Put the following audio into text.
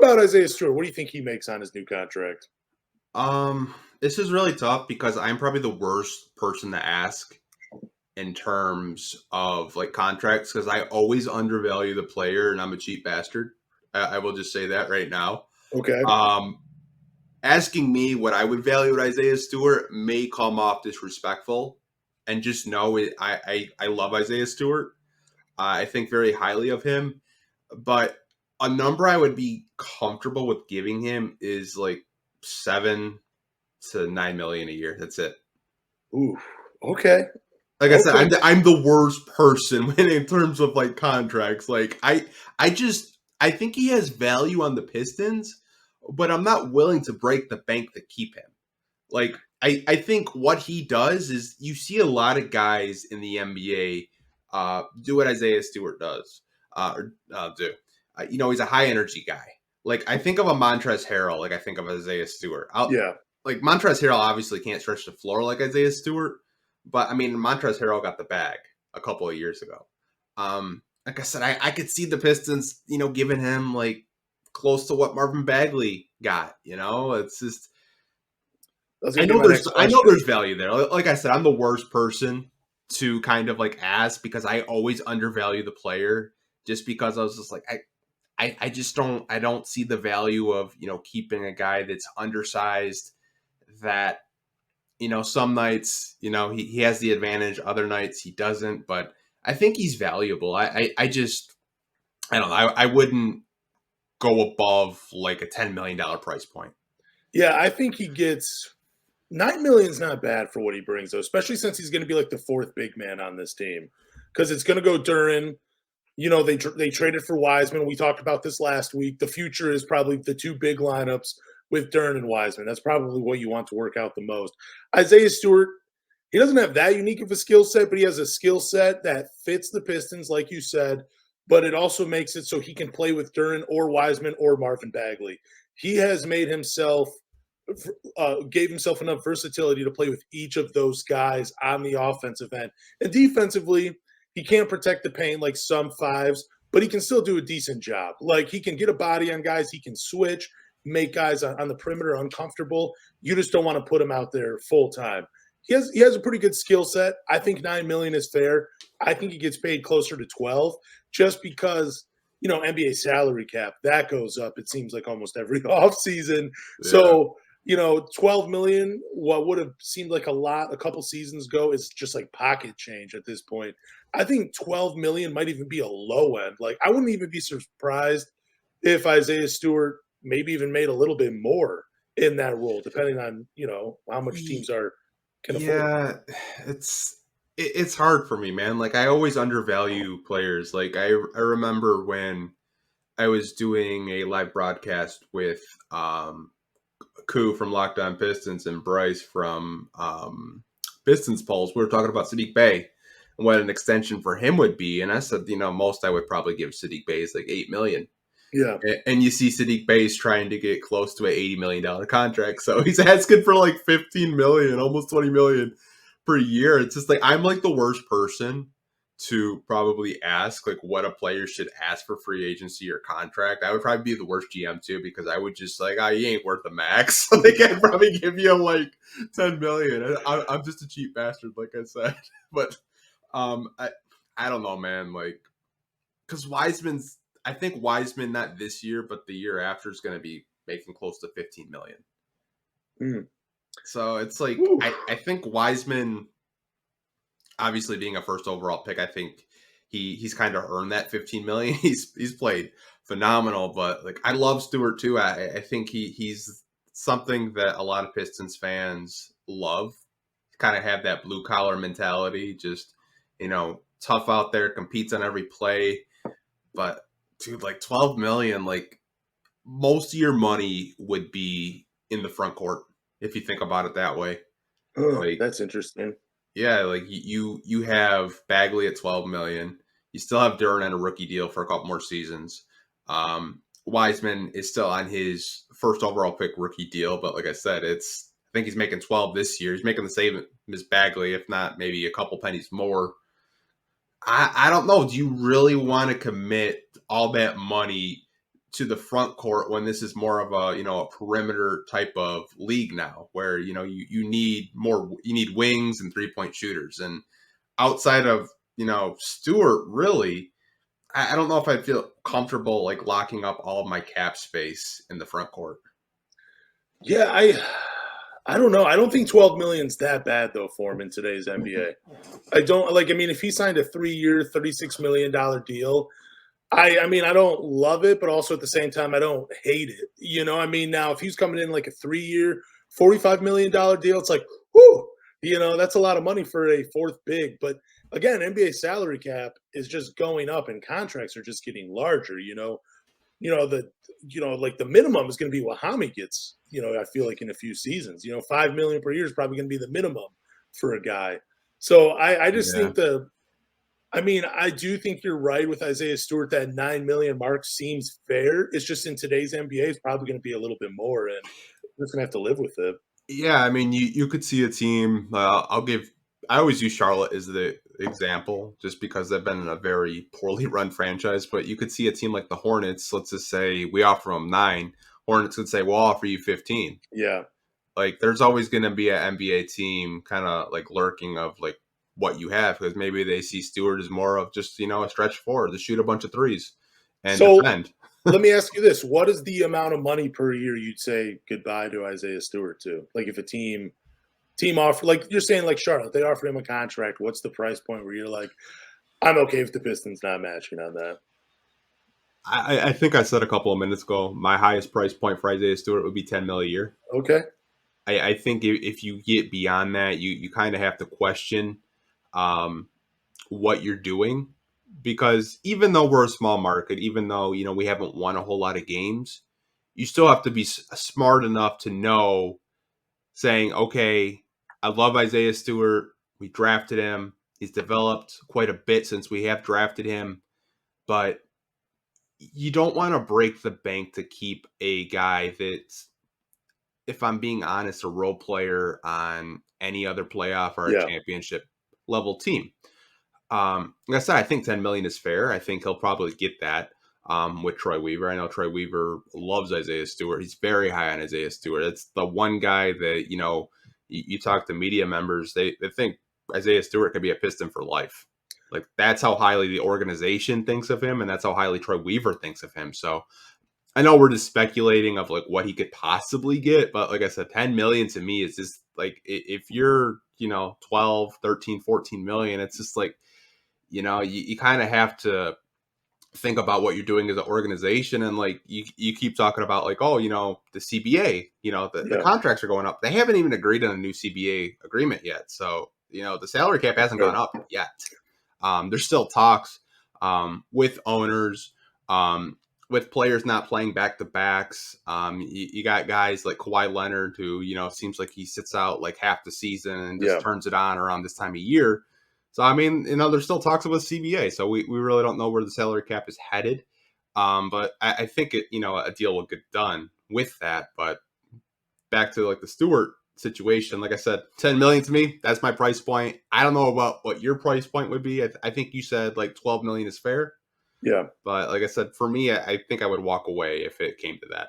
about Isaiah Stewart? What do you think he makes on his new contract? This is really tough because I'm probably the worst person to ask in terms of like contracts because I always undervalue the player and I'm a cheap bastard. I will just say that right now. Okay. Asking me what I would value at Isaiah Stewart may come off disrespectful, and just know it. I love Isaiah Stewart. I think very highly of him, but a number I would be comfortable with giving him is like 7 to 9 million a year. That's it. Ooh. Okay. Like I said, I'm the worst person in terms of like contracts. Like I think he has value on the Pistons, but I'm not willing to break the bank to keep him. Like I think what he does is you see a lot of guys in the NBA do what Isaiah Stewart does do. He's a high energy guy. Like I think of a Montrezl Harrell, like I think of Isaiah Stewart. Like Montrezl Harrell obviously can't stretch the floor like Isaiah Stewart. But, I mean, Montrezl Harrell got the bag a couple of years ago. Like I said, I could see the Pistons, giving him, like, close to what Marvin Bagley got, It's just – I know there's value there. Like I said, I'm the worst person to kind of, like, ask because I always undervalue the player just because I was just like I just don't see the value of, keeping a guy that's undersized that – some nights, he has the advantage. Other nights he doesn't. But I think he's valuable. I don't know. I wouldn't go above like a $10 million price point. Yeah, I think he gets $9 million is not bad for what he brings, though, especially since he's going to be like the fourth big man on this team because it's going to go Duren. They traded for Wiseman. We talked about this last week. The future is probably the two big lineups with Duren and Wiseman. That's probably what you want to work out the most. Isaiah Stewart, he doesn't have that unique of a skill set, but he has a skill set that fits the Pistons, like you said, but it also makes it so he can play with Duren or Wiseman or Marvin Bagley. He has made himself gave himself enough versatility to play with each of those guys on the offensive end. And defensively, he can't protect the paint like some fives, but he can still do a decent job. Like he can get a body on guys, he can switch, make guys on the perimeter uncomfortable. You just don't want to put him out there full time. He has a pretty good skill set. I think $9 million is fair. I think he gets paid closer to 12 just because, NBA salary cap, that goes up, it seems like almost every offseason. Yeah. So, $12 million, what would have seemed like a lot a couple seasons ago is just like pocket change at this point. I think $12 million might even be a low end. Like I wouldn't even be surprised if Isaiah Stewart maybe even made a little bit more in that role, depending on, how much teams can afford. Yeah, it's hard for me, man. Like I always undervalue players. Like I remember when I was doing a live broadcast with Koo from Locked On Pistons and Bryce from Pistons Pulse. We were talking about Saddiq Bey and what an extension for him would be. And I said, most I would probably give Saddiq Bey is like $8 million. Yeah. And you see Saddiq Bey's trying to get close to an $80 million contract. So he's asking for like $15 million, almost $20 million per year. It's just like, I'm like the worst person to probably ask like what a player should ask for free agency or contract. I would probably be the worst GM too, because I would just like, you ain't worth the max. Like I'd probably give you like 10 million. I'm just a cheap bastard, like I said. But I don't know, man. Like, because I think Wiseman, not this year, but the year after, is going to be making close to 15 million. Mm. So it's like, I think Wiseman, obviously being a first overall pick, I think he's kind of earned that 15 million. He's played phenomenal, but like I love Stewart too. I think he's something that a lot of Pistons fans love. Kind of have that blue collar mentality, just tough out there, competes on every play. But dude, like 12 million, like most of your money would be in the front court if you think about it that way. Oh, like, that's interesting. Yeah, like you have Bagley at 12 million. You still have Duren on a rookie deal for a couple more seasons. Wiseman is still on his first overall pick rookie deal, but like I said, I think he's making 12 this year. He's making the same as Bagley, if not maybe a couple pennies more. I don't know. Do you really want to commit all that money to the front court when this is more of a, a perimeter type of league now, where, you need wings and 3-point shooters. And outside of, Stewart, really, I don't know if I'd feel comfortable like locking up all of my cap space in the front court. Yeah, I don't know. I don't think 12 million's that bad though for him in today's NBA. I don't like. I mean, if he signed a 3-year, $36 million deal, I mean, I don't love it, but also at the same time, I don't hate it. I mean, now if he's coming in like a 3-year, $45 million deal, it's like, whoo, that's a lot of money for a fourth big. But again, NBA salary cap is just going up, and contracts are just getting larger. Like the minimum is going to be what Hami gets. I feel like in a few seasons. $5 million per year is probably going to be the minimum for a guy. So I just think I do think you're right with Isaiah Stewart. That $9 million mark seems fair. It's just in today's NBA, it's probably going to be a little bit more, and we're just going to have to live with it. Yeah, I mean, you could see a team. I always use Charlotte as the example, just because they've been a very poorly run franchise. But you could see a team like the Hornets. Let's just say we offer them 9. Hornets would say, "We'll offer you 15." Yeah, like there's always going to be an NBA team kind of like lurking of like what you have, because maybe they see Stewart as more of just a stretch forward to shoot a bunch of threes and defend. Let me ask you this: what is the amount of money per year you'd say goodbye to Isaiah Stewart to? Like if a team offer, like you're saying, like Charlotte, they offered him a contract. What's the price point where you're like, I'm okay with the Pistons not matching on that? I think I said a couple of minutes ago, my highest price point for Isaiah Stewart would be $10 million a year. Okay. I think if you get beyond that, you kind of have to question what you're doing, because even though we're a small market, even though we haven't won a whole lot of games, you still have to be smart enough to know, saying, okay, I love Isaiah Stewart. We drafted him. He's developed quite a bit since we have drafted him, but you don't want to break the bank to keep a guy that's, if I'm being honest, a role player on any other playoff or a championship level team. Like I said, I think 10 million is fair. I think he'll probably get that with Troy Weaver. I know Troy Weaver loves Isaiah Stewart. He's very high on Isaiah Stewart. It's the one guy that, you talk to media members, they think Isaiah Stewart could be a Piston for life. Like that's how highly the organization thinks of him, and that's how highly Troy Weaver thinks of him. So I know we're just speculating of like what he could possibly get, but like I said, 10 million to me is just like, if you're, 12, 13, 14 million, it's just like, you kind of have to think about what you're doing as an organization. And like, you keep talking about like, oh, the CBA, the contracts are going up. They haven't even agreed on a new CBA agreement yet. So, the salary cap hasn't gone up yet. There's still talks with owners, with players not playing back-to-backs. You got guys like Kawhi Leonard who, seems like he sits out like half the season and just turns it on around this time of year. So, I mean, there's still talks about CBA. So we really don't know where the salary cap is headed. But I think a deal will get done with that. But back to like the Stewart situation, like I said, 10 million to me, that's my price point. I don't know about what your price point would be. I think you said like 12 million is fair. Yeah. But like I said, for me, I think I would walk away if it came to that.